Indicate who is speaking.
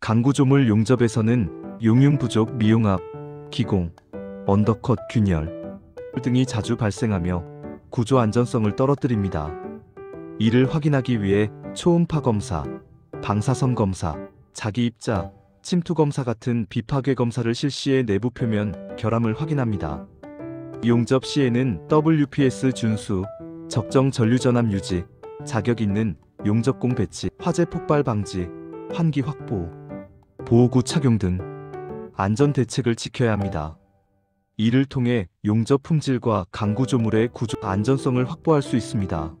Speaker 1: 강구조물 용접에서는 용융 부족, 미용압, 기공, 언더컷, 균열 등이 자주 발생하며 구조 안전성을 떨어뜨립니다. 이를 확인하기 위해 초음파 검사, 방사선 검사, 자기입자, 침투 검사 같은 비파괴 검사를 실시해 내부 표면 결함을 확인합니다. 용접 시에는 WPS 준수, 적정 전류 전압 유지, 자격 있는 용접공 배치, 화재 폭발 방지, 환기 확보, 보호구 착용 등 안전 대책을 지켜야 합니다. 이를 통해 용접 품질과 강구조물의 구조 안전성을 확보할 수 있습니다.